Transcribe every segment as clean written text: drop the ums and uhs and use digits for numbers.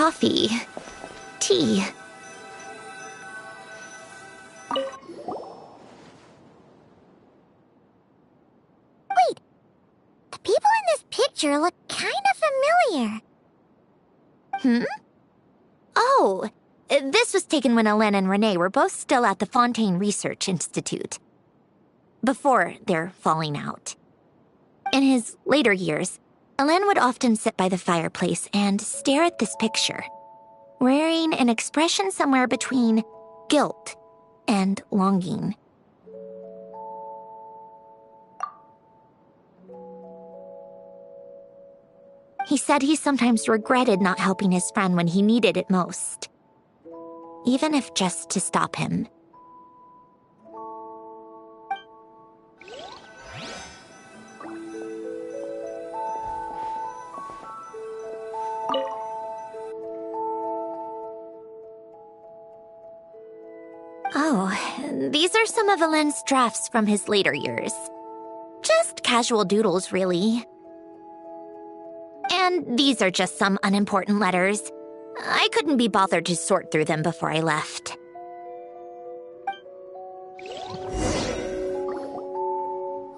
coffee, tea. Wait, the people in this picture look kind of familiar. Oh, this was taken when Hélène and Renee were both still at the Fontaine Research Institute. Before their falling out. In his later years, Hélène would often sit by the fireplace and stare at this picture, wearing an expression somewhere between guilt and longing. He said he sometimes regretted not helping his friend when he needed it most, even if just to stop him. Oh, these are some of Hélène's drafts from his later years. Just casual doodles, really. And these are just some unimportant letters. I couldn't be bothered to sort through them before I left.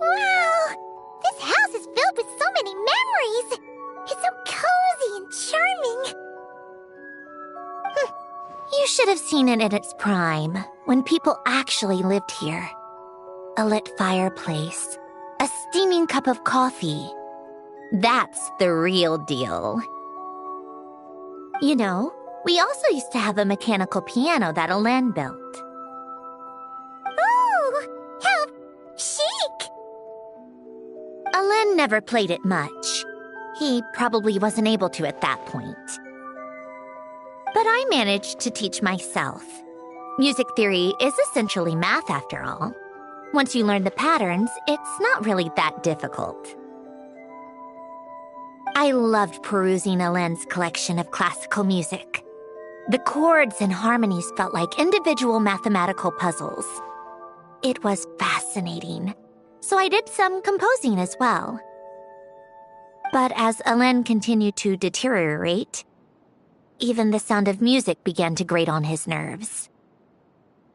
Wow! This house is filled with so many memories! It's so cozy and charming! You should have seen it in its prime, when people actually lived here. A lit fireplace, a steaming cup of coffee. That's the real deal. You know, we also used to have a mechanical piano that Hélène built. Ooh! How chic! Hélène never played it much. He probably wasn't able to at that point. But I managed to teach myself. Music theory is essentially math, after all. Once you learn the patterns, it's not really that difficult. I loved perusing Hélène's collection of classical music. The chords and harmonies felt like individual mathematical puzzles. It was fascinating, so I did some composing as well. But as Hélène continued to deteriorate, even the sound of music began to grate on his nerves.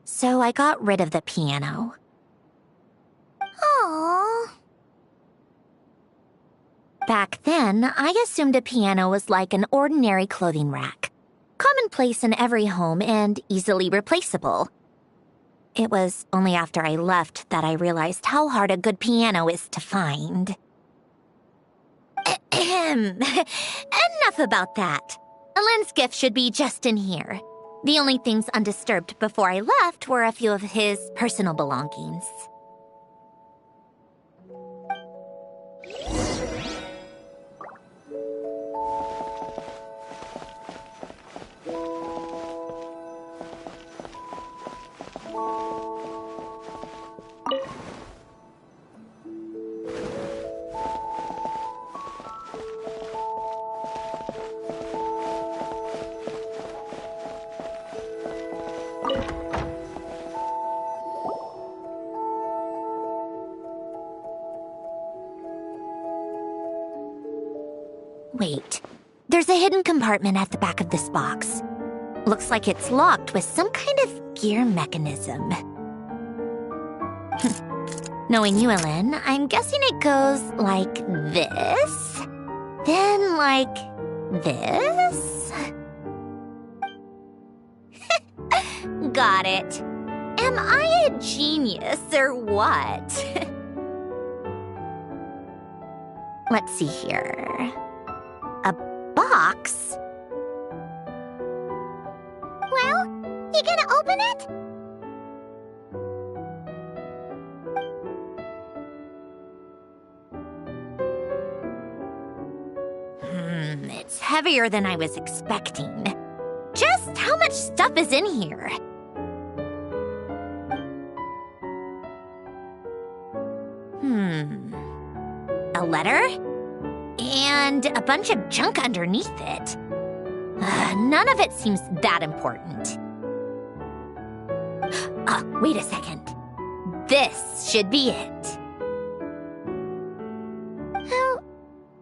So I got rid of the piano. Aww. Back then, I assumed a piano was like an ordinary clothing rack, commonplace in every home and easily replaceable. It was only after I left that I realized how hard a good piano is to find. Enough about that. Hélène's gift should be just in here. The only things undisturbed before I left were a few of his personal belongings. Wait, there's a hidden compartment at the back of this box. Looks like it's locked with some kind of gear mechanism. Knowing you, Hélène, I'm guessing it goes like this, then like this. Got it. Am I a genius or what? Let's see here. A box? Well, you gonna open it? It's heavier than I was expecting. Just how much stuff is in here? A letter? And a bunch of junk underneath it. None of it seems that important. Wait a second. This should be it. Oh,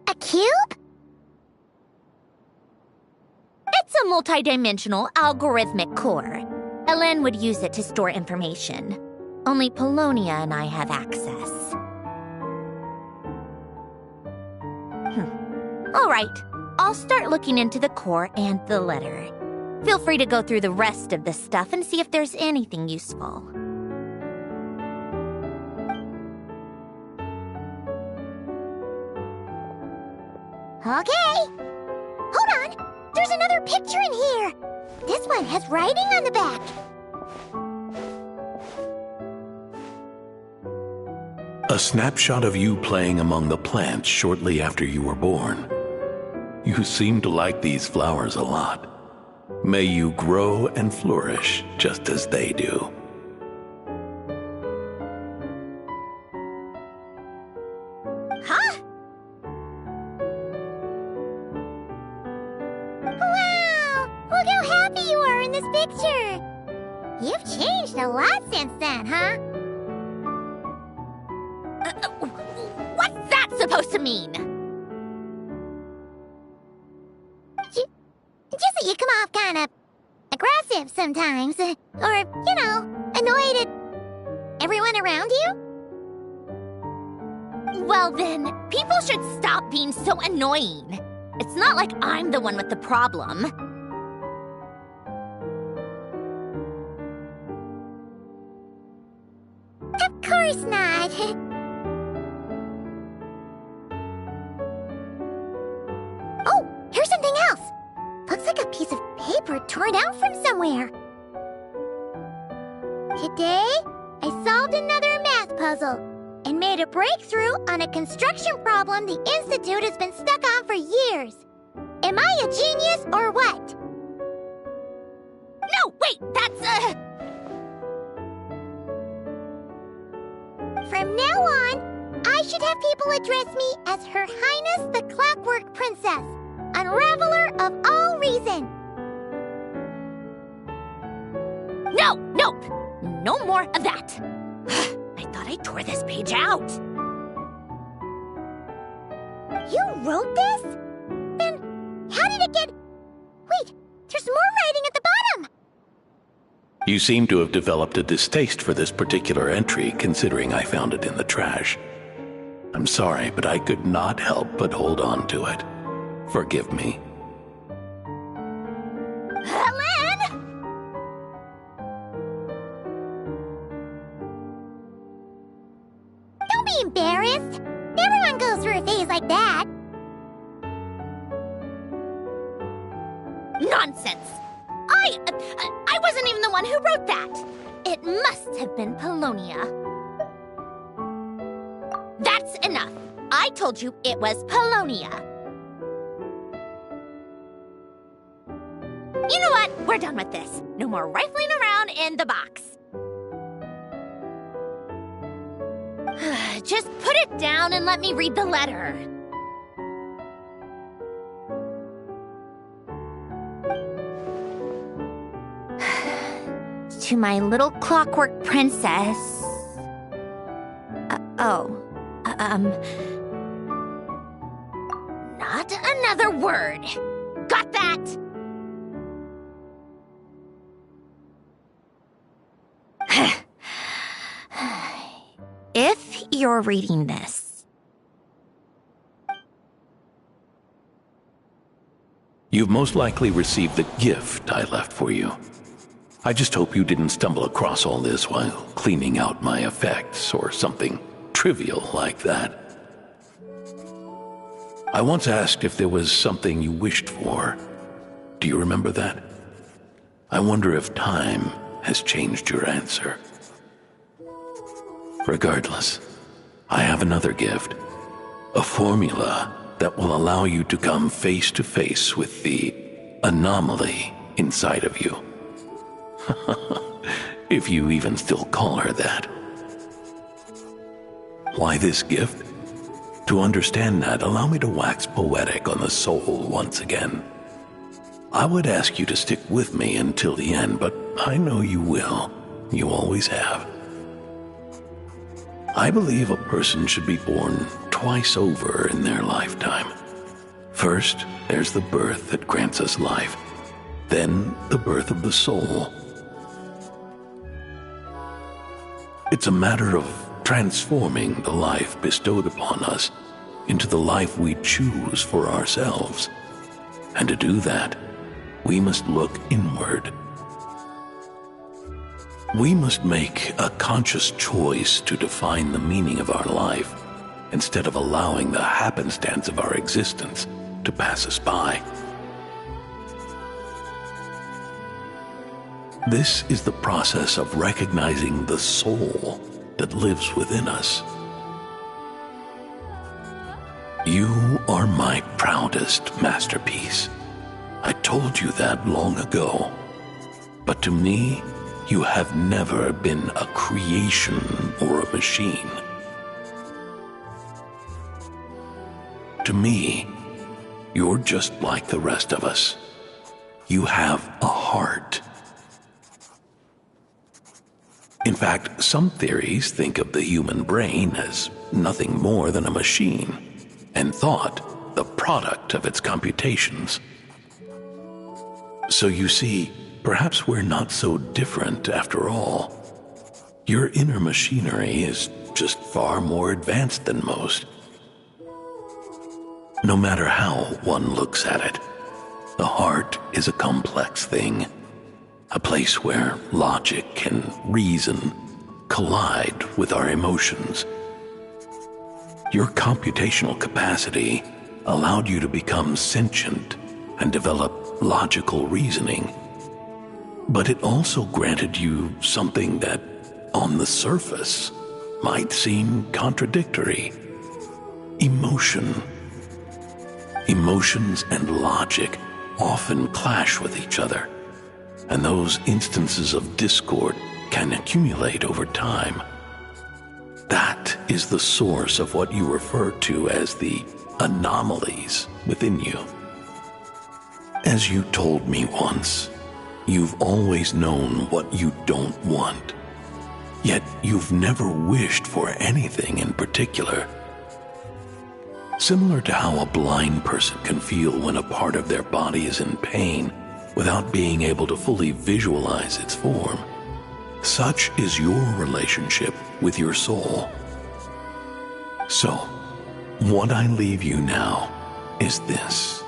a cube? It's a multidimensional algorithmic core. Elen would use it to store information. Only Polonia and I have access. All right, I'll start looking into the core and the letter. Feel free to go through the rest of this stuff and see if there's anything useful. Okay. Hold on. There's another picture in here. This one has writing on the back. A snapshot of you playing among the plants shortly after you were born. You seem to like these flowers a lot. May you grow and flourish just as they do. Huh? Wow! Look how happy you are in this picture. You've changed a lot since then, huh? What's that supposed to mean? Just that you come off kind of aggressive sometimes. Or, you know, annoyed at everyone around you. Well then, people should stop being so annoying. It's not like I'm the one with the problem. Of course not. Oh, here's something else. Looks like a piece of paper torn out from somewhere. Today, I solved another math puzzle and made a breakthrough on a construction problem the Institute has been stuck on for years. Am I a genius or what? No, wait, that's From now on, I should have people address me as Her Highness the Clockwork Princess, Unraveler of all reason. Nope. No more of that. I thought I tore this page out. You wrote this? Then how did it get... Wait, there's more writing at the bottom. You seem to have developed a distaste for this particular entry, considering I found it in the trash. I'm sorry, but I could not help but hold on to it. Forgive me. Elen! Don't be embarrassed. Everyone goes through a phase like that. Nonsense! I wasn't even the one who wrote that. It must have been Polonia. That's enough. I told you it was Polonia. You know what? We're done with this. No more rifling around in the box. Just put it down and let me read the letter. To my little clockwork princess. Not another word. Got that? If you're reading this, You've most likely received the gift I left for you. I just hope you didn't stumble across all this while cleaning out my effects or something trivial like that. I once asked if there was something you wished for. Do you remember that? I wonder if time has changed your answer. Regardless, I have another gift. A formula that will allow you to come face to face with the anomaly inside of you. If you even still call her that. Why this gift? To understand that, allow me to wax poetic on the soul once again. I would ask you to stick with me until the end, but I know you will. You always have. I believe a person should be born twice over in their lifetime. First, there's the birth that grants us life. then the birth of the soul. It's a matter of transforming the life bestowed upon us into the life we choose for ourselves. And to do that, we must look inward. We must make a conscious choice to define the meaning of our life instead of allowing the happenstance of our existence to pass us by. This is the process of recognizing the soul that lives within us. You are my proudest masterpiece. I told you that long ago. But to me, you have never been a creation or a machine. To me, you're just like the rest of us. You have a heart. In fact, some theories think of the human brain as nothing more than a machine, and thought the product of its computations. So you see, perhaps we're not so different after all. Your inner machinery is just far more advanced than most. No matter how one looks at it, the heart is a complex thing. A place where logic and reason collide with our emotions. Your computational capacity allowed you to become sentient and develop logical reasoning. But it also granted you something that, on the surface, might seem contradictory. Emotion. Emotions and logic often clash with each other, and those instances of discord can accumulate over time. That is the source of what you refer to as the anomalies within you. As you told me once, you've always known what you don't want, yet you've never wished for anything in particular. Similar to how a blind person can feel when a part of their body is in pain without being able to fully visualize its form, such is your relationship with your soul. So, what I leave you now is this: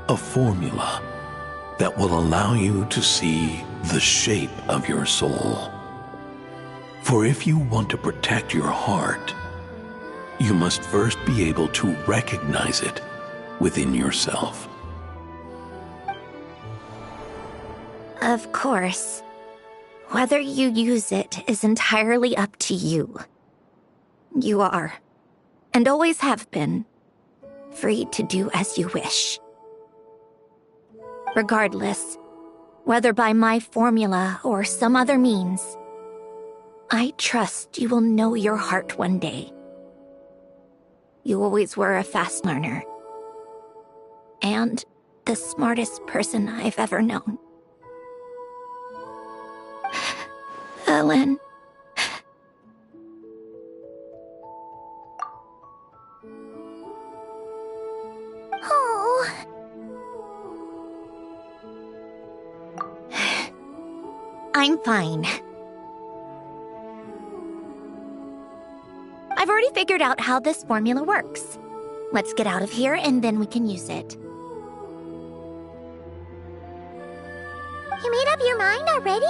a formula that will allow you to see the shape of your soul. For if you want to protect your heart, you must first be able to recognize it within yourself. Of course. Whether you use it is entirely up to you. You are, and always have been, free to do as you wish. Regardless, whether by my formula or some other means, I trust you will know your heart one day. You always were a fast learner, and the smartest person I've ever known. Ellen. Oh. I'm fine. I've already figured out how this formula works. Let's get out of here and then we can use it. You made up your mind already?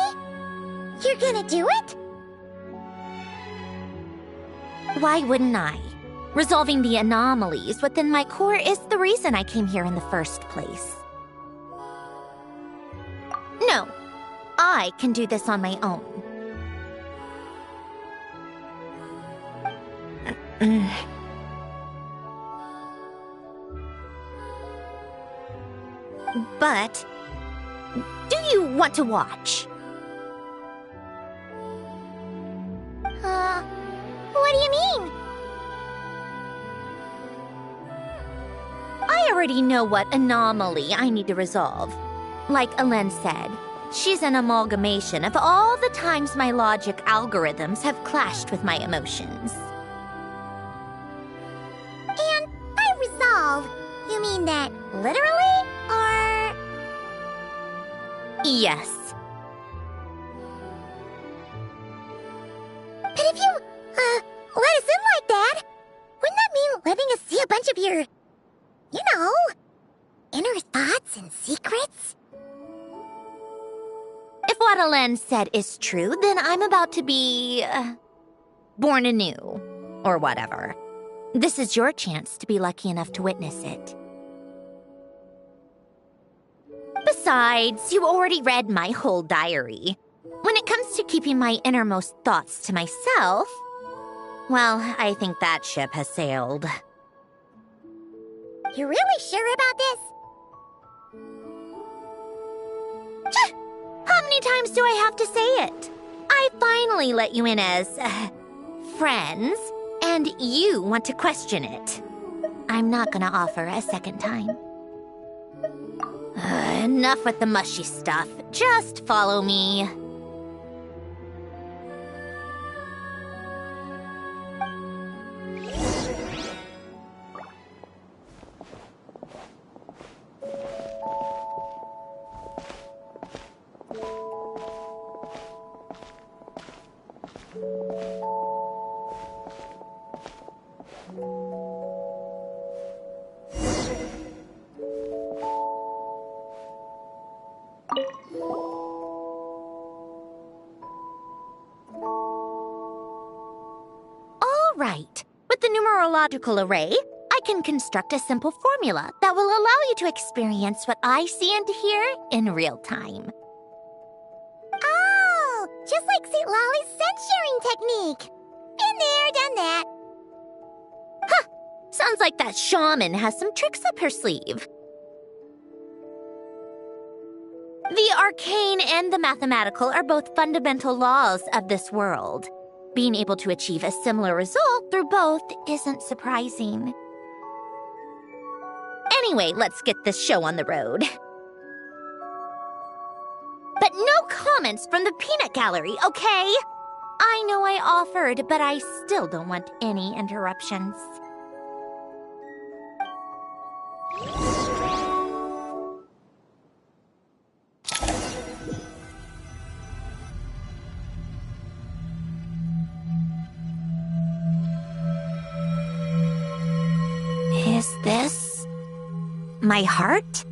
You're gonna do it? Why wouldn't I? Resolving the anomalies within my core is the reason I came here in the first place. No, I can do this on my own. But, do you want to watch? What do you mean? I already know what anomaly I need to resolve. Like Ellen said, she's an amalgamation of all the times my logic algorithms have clashed with my emotions. And by resolve, you mean that literally, or... Yes. But if you, let us in like that, wouldn't that mean letting us see a bunch of your, inner thoughts and secrets? If what Alen said is true, then I'm about to be, born anew, or whatever. This is your chance to be lucky enough to witness it. Besides, you already read my whole diary. When it comes to keeping my innermost thoughts to myself, well, I think that ship has sailed. You're really sure about this? How many times do I have to say it? I finally let you in as, friends, and you want to question it. I'm not gonna offer a second time. Enough with the mushy stuff. Just follow me. Right. With the numerological array, I can construct a simple formula that will allow you to experience what I see and hear in real time. Oh, just like St. Lolly's scent-sharing technique. Been there, done that. Huh. Sounds like that shaman has some tricks up her sleeve. The arcane and the mathematical are both fundamental laws of this world. Being able to achieve a similar result through both isn't surprising. Anyway, let's get this show on the road. But no comments from the peanut gallery, okay? I know I offered, but I still don't want any interruptions. Is this my heart?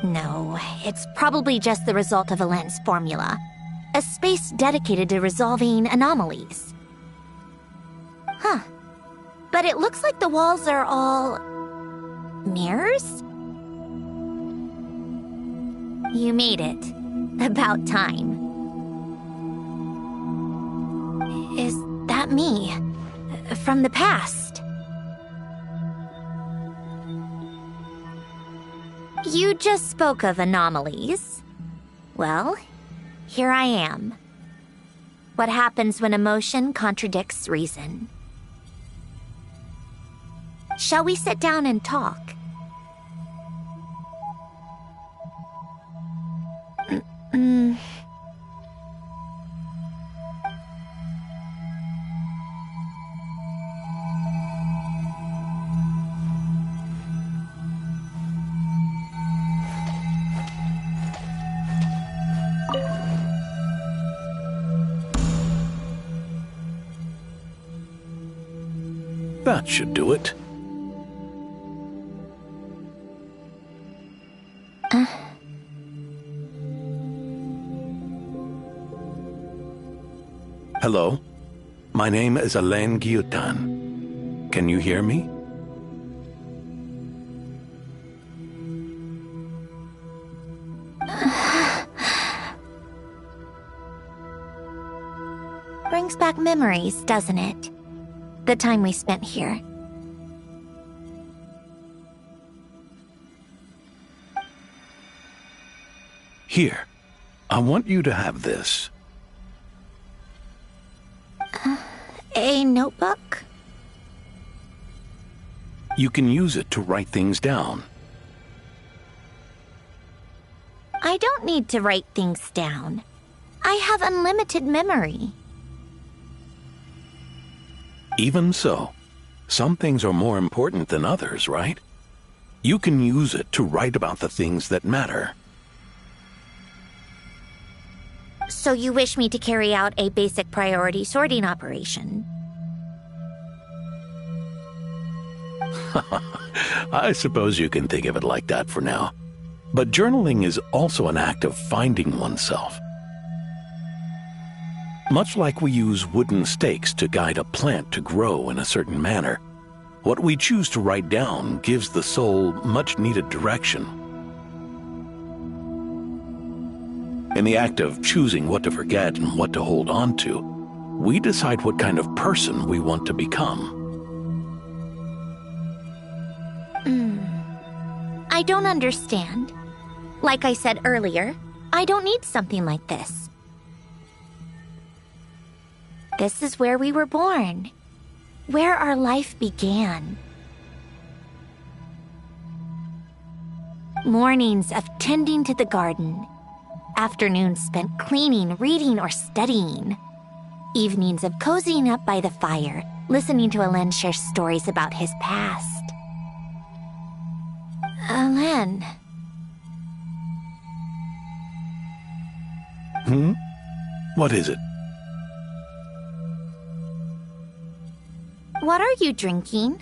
No, it's probably just the result of Alen's formula. A space dedicated to resolving anomalies. Huh. But it looks like the walls are all mirrors? You made it. About time. Is that me? From the past? You just spoke of anomalies. Well, here I am. What happens when emotion contradicts reason? Shall we sit down and talk? That should do it. Hello? My name is Alen Guillotin. Can you hear me? Brings back memories, doesn't it? The time we spent here. Here. I want you to have this. A notebook? You can use it to write things down. I don't need to write things down. I have unlimited memory. Even so, some things are more important than others, right? You can use it to write about the things that matter. So you wish me to carry out a basic priority sorting operation? I suppose you can think of it like that for now. But journaling is also an act of finding oneself. Much like we use wooden stakes to guide a plant to grow in a certain manner, what we choose to write down gives the soul much-needed direction. In the act of choosing what to forget and what to hold on to, we decide what kind of person we want to become. I don't understand. Like I said earlier, I don't need something like this. This is where we were born, where our life began. Mornings of tending to the garden, afternoons spent cleaning, reading, or studying, evenings of cozying up by the fire, listening to Alen share stories about his past. Alen. What is it? What are you drinking?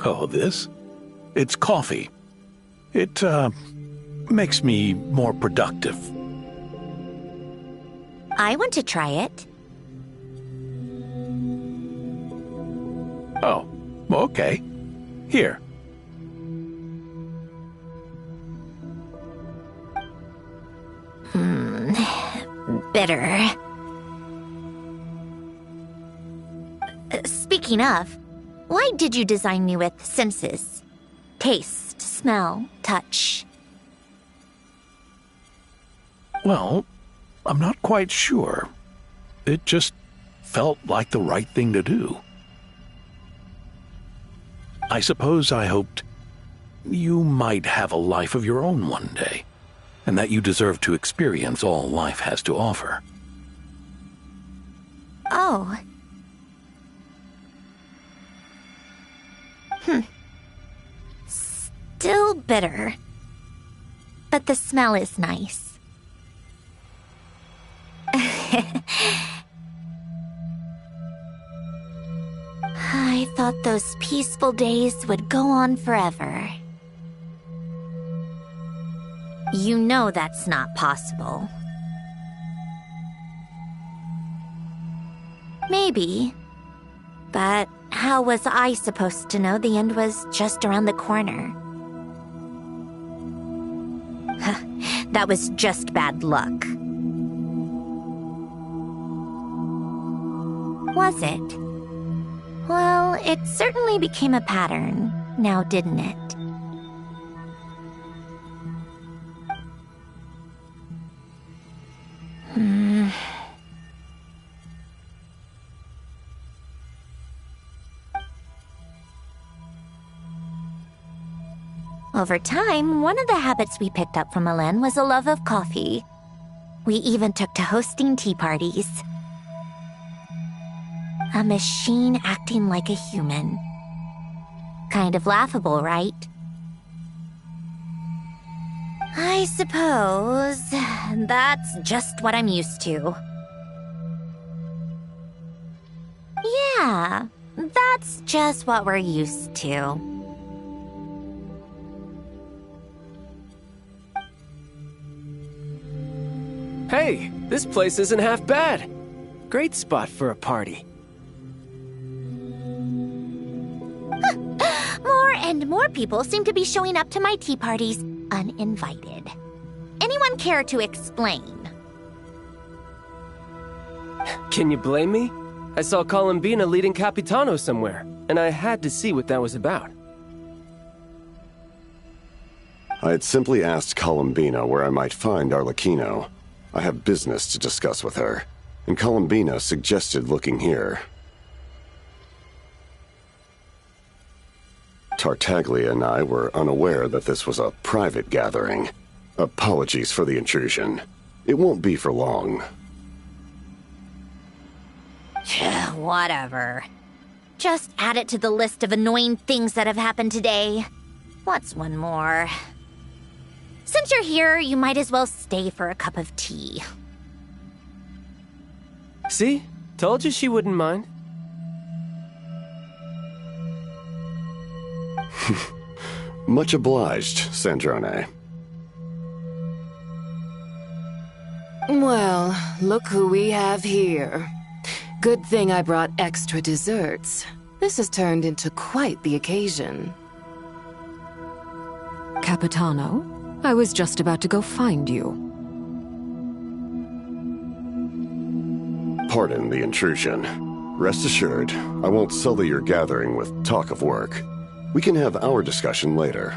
Oh, this? It's coffee. It, makes me more productive. I want to try it. Oh, okay. Here. Bitter. Speaking of, why did you design me with senses? Taste, smell, touch. Well, I'm not quite sure. It just felt like the right thing to do. I suppose I hoped you might have a life of your own one day, and that you deserve to experience all life has to offer. Oh. Still bitter. But the smell is nice. I thought those peaceful days would go on forever. You know that's not possible. Maybe. But how was I supposed to know the end was just around the corner? That was just bad luck. Was it? Well, it certainly became a pattern, now didn't it? Over time, one of the habits we picked up from Alen was a love of coffee. We even took to hosting tea parties. A machine acting like a human. Kind of laughable, right? I suppose that's just what I'm used to. Yeah, that's just what we're used to. Hey, this place isn't half bad. Great spot for a party. More and more people seem to be showing up to my tea parties uninvited. Anyone care to explain? Can you blame me? I saw Columbina leading Capitano somewhere, and I had to see what that was about. I had simply asked Columbina where I might find Arlecchino. I have business to discuss with her, and Columbina suggested looking here. Tartaglia and I were unaware that this was a private gathering. Apologies for the intrusion. It won't be for long. Whatever. Just add it to the list of annoying things that have happened today. What's one more? Since you're here, you might as well stay for a cup of tea. See? Told you she wouldn't mind. Much obliged, Sandrone. Well, look who we have here. Good thing I brought extra desserts. This has turned into quite the occasion. Capitano, I was just about to go find you. Pardon the intrusion. Rest assured, I won't sully your gathering with talk of work. We can have our discussion later.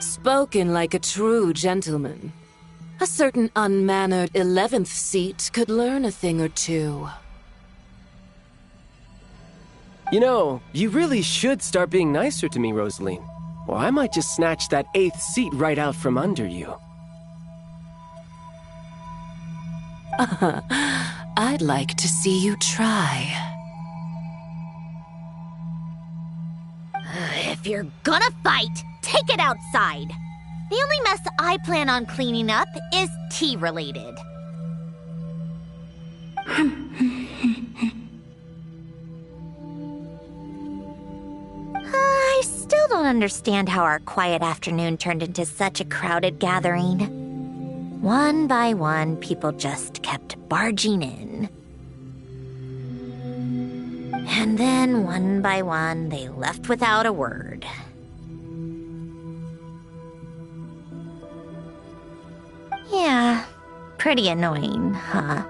Spoken like a true gentleman. A certain unmannered 11th seat could learn a thing or two. You know, you really should start being nicer to me, Rosaline. Or I might just snatch that 8th seat right out from under you. I'd like to see you try. If you're gonna fight, take it outside. The only mess I plan on cleaning up is tea-related. I still don't understand how our quiet afternoon turned into such a crowded gathering. One by one, people just kept barging in. And then, one by one, they left without a word. Yeah, pretty annoying, huh?